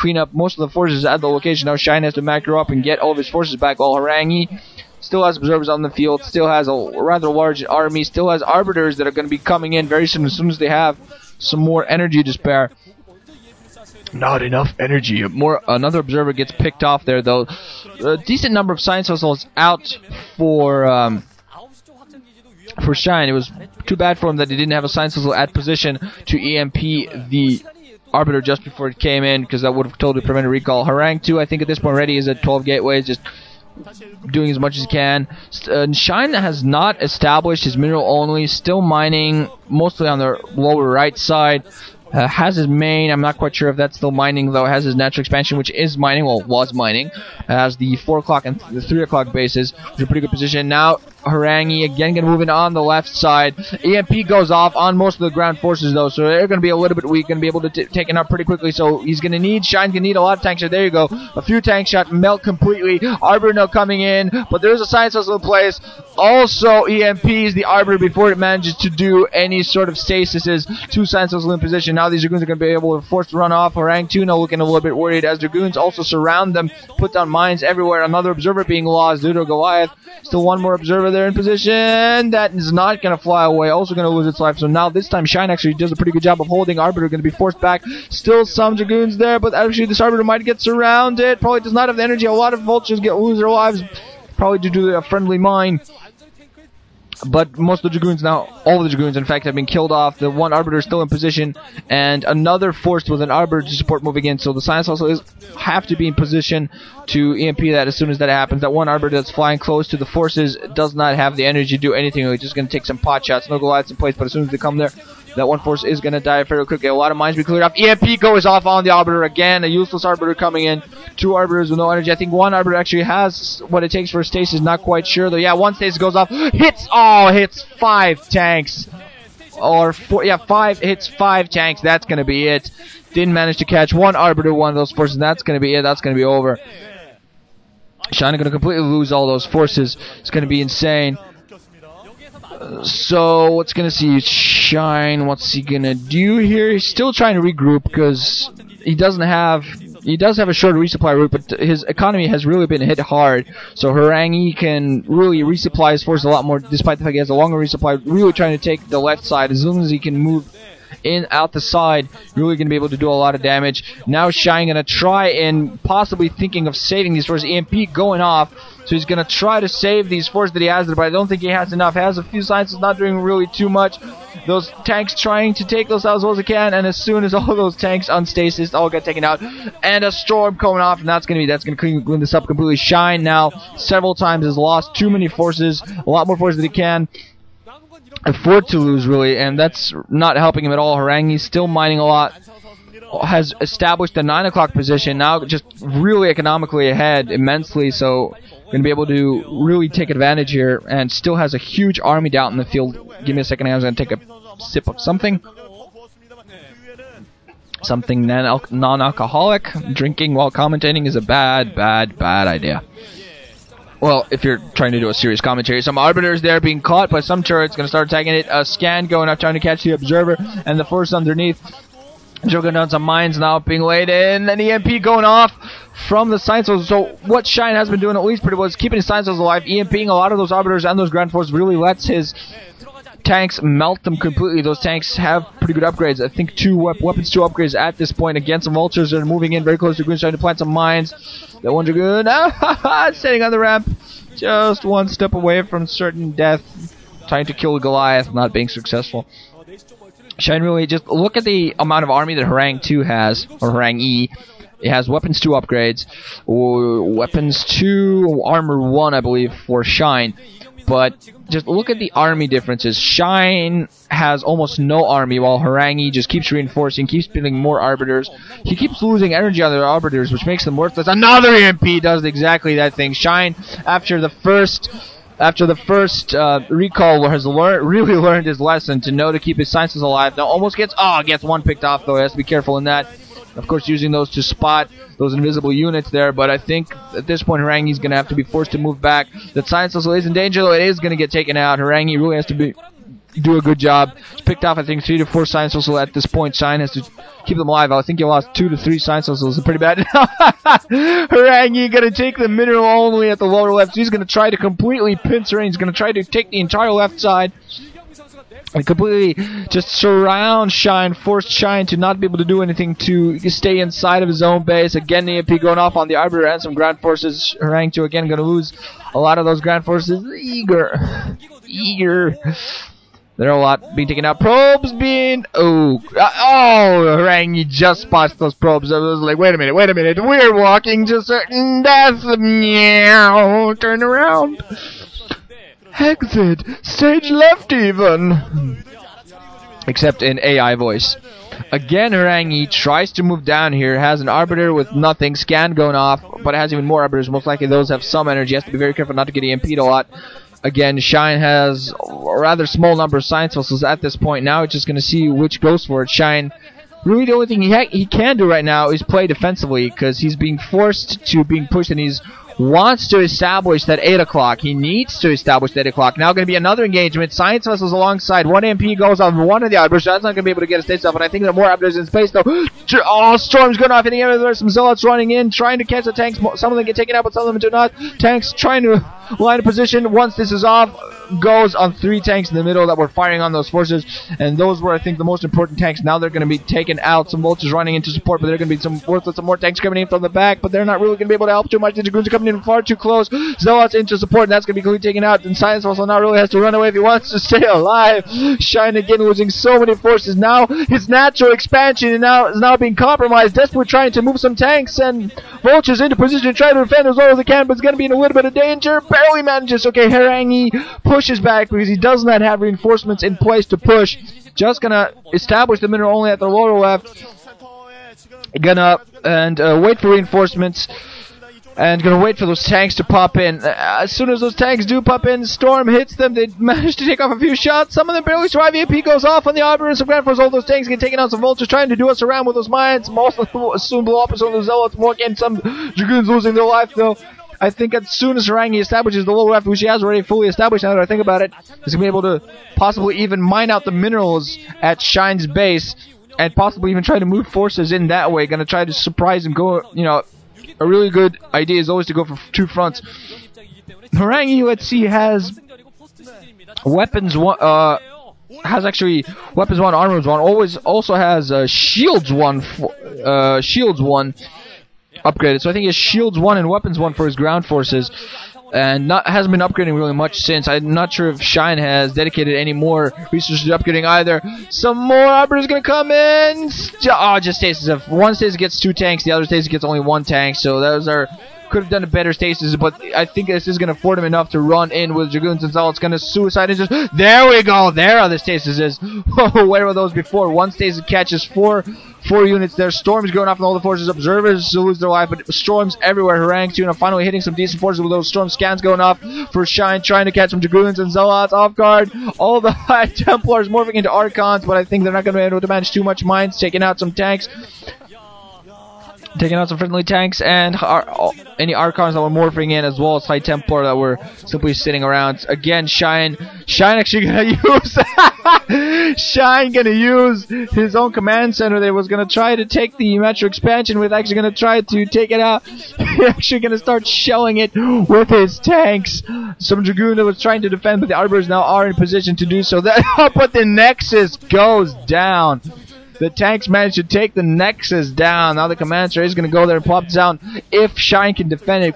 clean up most of the forces at the location. Now Shine has to macro up and get all of his forces back, while Horang2 still has observers on the field, still has a rather large army, still has arbiters that are going to be coming in very soon as they have some more energy to spare. Not enough energy. Another observer gets picked off there, though. A decent number of science vessels out for Shine. It was too bad for him that he didn't have a science vessel at position to EMP the arbiter just before it came in, because that would have totally prevented recall. Horang2, I think at this point already is at 12 gateways, just doing as much as he can. Shine has not established his mineral only, still mining mostly on the lower right side. Has his main, I'm not quite sure if that's still mining though, has his natural expansion, which is mining, well, was mining. Has the 4 o'clock and the 3 o'clock bases, which is a pretty good position. Now, Horang2 again going to move in on the left side. EMP goes off on most of the ground forces though, so they're going to be a little bit weak, going to be able to take it out pretty quickly, so he's going to need, Shine's going to need a lot of tank shots. There you go, a few tank shots, melt completely. Arbiter now coming in, but there's a science vessel in place. Also EMPs the Arbiter before it manages to do any sort of stasis. 2 science vessels in position. Now these Dragoons are going to be able to force to run off. Horang2 now looking a little bit worried as Dragoons also surround them, put down mines everywhere. Another observer being lost due to Goliath. Still one more observer there in position. That is not going to fly away, also going to lose its life. So now this time Shine actually does a pretty good job of holding. Arbiter going to be forced back. Still some Dragoons there, but actually this Arbiter might get surrounded. Probably does not have the energy. A lot of vultures lose their lives, probably due to a friendly mine. But most of the Dragoons now, all of the Dragoons in fact, have been killed off. The one Arbiter is still in position, and another forced with an Arbiter to support moving in. So the science also have to be in position to EMP that as soon as that happens. That one Arbiter that's flying close to the forces does not have the energy to do anything. It's just going to take some pot shots. No Goliaths in place, but as soon as they come there, that one force is going to die fairly quickly. A lot of mines be cleared off. EMP goes off on the Arbiter again. A useless Arbiter coming in. 2 Arbiters with no energy. I think one Arbiter actually has what it takes for a stasis. Not quite sure though. Yeah, one stasis goes off. Hits 5 tanks. Or 4, yeah, 5 hits 5 tanks. That's going to be it. Didn't manage to catch one Arbiter, one of those forces. That's going to be it. That's going to be over. Shine going to completely lose all those forces. It's going to be insane. So what's gonna see Shine? What's he gonna do here? He's still trying to regroup because he does have a short resupply route, but his economy has really been hit hard. So Horang2 can really resupply his forces a lot more, despite the fact he has a longer resupply. Really trying to take the left side. As long as he can move in out the side, really going to be able to do a lot of damage. Now Shine going to try and possibly thinking of saving these forces. EMP going off. So he's going to try to save these forces that he has there, but I don't think he has enough. He has a few sciences, not doing really too much. Those tanks trying to take those out as well as they can, and as soon as all those tanks unstasis, all get taken out, and a storm coming off, and that's going to clean this up completely. Shine now several times has lost too many forces, a lot more forces than he can afford to lose, really, and that's not helping him at all. Horang2 still mining a lot. Has established the 9 o'clock position, now just really economically ahead immensely, so going to be able to really take advantage here, and still has a huge army down in the field. Give me a second, I was going to take a sip of something. Something non-alcoholic. Drinking while commentating is a bad idea. Well, if you're trying to do a serious commentary. Some Arbiters there being caught by some turrets, going to start attacking it. A scan going up, trying to catch the Observer, and the force underneath. Joking down some mines now being laid in, and EMP going off from the science vessels. So what Shine has been doing at least pretty well is keeping his science vessels alive. EMPing a lot of those Arbiters and those ground forces really lets his tanks melt them completely. Those tanks have pretty good upgrades. I think 2 weapons 2 upgrades at this point against some vultures that are moving in very close to Dragoons, trying to plant some mines. That one Dragoon sitting on the ramp, just one step away from certain death, trying to kill Goliath, not being successful. Shine really, just look at the amount of army that Horang2 has, or Horang2. It has weapons 2 upgrades, or weapons 2, armor 1, I believe, for Shine. But just look at the army differences. Shine has almost no army, while Horang2 just keeps reinforcing, keeps building more Arbiters. He keeps losing energy on their Arbiters, which makes them worthless. Another EMP does exactly that thing. Shine, after the first recall, has really learned his lesson to know to keep his sciences alive. Now almost gets one picked off though. He has to be careful in that. Of course, using those to spot those invisible units there. But I think at this point, Horang2 is going to have to be forced to move back. The science vessel is in danger though. It is going to get taken out. Horang2 really has to be do a good job. He's picked off, I think, 3 to 4 Science Vessels at this point. Shine has to keep them alive. I think he lost 2 to 3 Science Vessels. It's pretty bad. Horang2 going to take the mineral only at the lower left. So he's going to try to completely pincer in. He's going to try to take the entire left side and completely just surround Shine, force Shine to not be able to do anything, to stay inside of his own base. Again, the EMP going off on the Arbiter and some ground forces. Horang2 again going to lose a lot of those ground forces. Eager. There are a lot being taken out. Probes being... Horang2 just spots those probes. I was like, wait a minute. We're walking to certain death. Meow. Turn around. Exit. Stage left even. Except in AI voice. Again, Horang2 tries to move down here. Has an Arbiter with nothing. Scan going off. But it has even more Arbiters. Most likely those have some energy. He has to be very careful not to get EMP'd a lot. Again, Shine has a rather small number of Science Vessels at this point. Now it's just going to see which goes for it. Shine, really the only thing he can do right now is play defensively, because he's being forced to being pushed, and he's wants to establish that 8 o'clock. He needs to establish that 8 o'clock. Now going to be another engagement. Science Vessels alongside. One MP goes on one of the Arbiters. That's not going to be able to get a stage stuff, and I think there are more Arbiters in space, though. Oh, Storm's going off in the air. There's some Zealots running in, trying to catch the tanks. Some of them get taken out, but some of them do not. Tanks trying to line a position. Once this is off, goes on 3 tanks in the middle that were firing on those forces, and those were, I think, the most important tanks. Now they're going to be taken out. Some Vultures running into support, but they're going to be some more tanks coming in from the back, but they're not really going to be able to help too much. The Dragoons are coming in far too close. Zealots into support, and that's going to be completely taken out. And Science also now really has to run away if he wants to stay alive. Shine again losing so many forces. Now his natural expansion is now being compromised. Desperate trying to move some tanks and Vultures into position, trying to defend as well as they can, but it's going to be in a little bit of danger. Barely manages. Okay, Horang2 pushes back because he does not have reinforcements in place to push. Just going to establish the mineral only at the lower left. Gonna wait for reinforcements. And gonna wait for those tanks to pop in. As soon as those tanks do pop in, Storm hits them. They manage to take off a few shots. Some of them barely survive. EMP goes off on the Arbiter and some ground force. All those tanks get taken out. Some Vultures trying to do us around with those mines. Most of them soon blow up. Some of the Zealots more again. Some Dragoons losing their life, though. I think as soon as Horang2 establishes the lower left, which he has already fully established now that I think about it, he's going to be able to possibly even mine out the minerals at Shine's base and possibly even try to move forces in that way. Going to try to surprise and go, a really good idea is always to go for 2 fronts. Horang2, let's see, has weapons 1, has actually weapons 1, armors 1, also has shields 1, shields 1 upgraded. So I think he has shields 1 and weapons 1 for his ground forces, and hasn't been upgrading really much since. I'm not sure if Shine has dedicated any more resources to upgrading either. Some more Arbiters gonna come in. Just stasis. If one stasis gets 2 tanks, the other stasis gets only 1 tank. So those could have done a better stasis, but I think this is gonna afford him enough to run in with Dragoons and Zealots. Gonna suicide and just there we go. There are the stasises. Oh, where were those before? 1 stasis catches 4 units there. Storms going off on all the forces. Observers lose their life, but storms everywhere. Horang2 and finally hitting some decent forces with those storm scans going off for Shine, trying to catch some Dragoons and Zealots off guard. All the High Templars morphing into Archons, but I think they're not going to be able to manage too much mines. Taking out some tanks. Taking out some friendly tanks and any Archons that were morphing in, as well as High Templar that were simply sitting around. Again, Shine actually gonna use Shine gonna use his own command center. They was gonna try to take the metro expansion with, actually gonna try to take it out. He's actually gonna start shelling it with his tanks. Some Dragoon that was trying to defend, but the Arbiters now are in position to do so. But the Nexus goes down. The tanks managed to take the Nexus down. Now the command center is going to go there and pop down if Shine can defend it.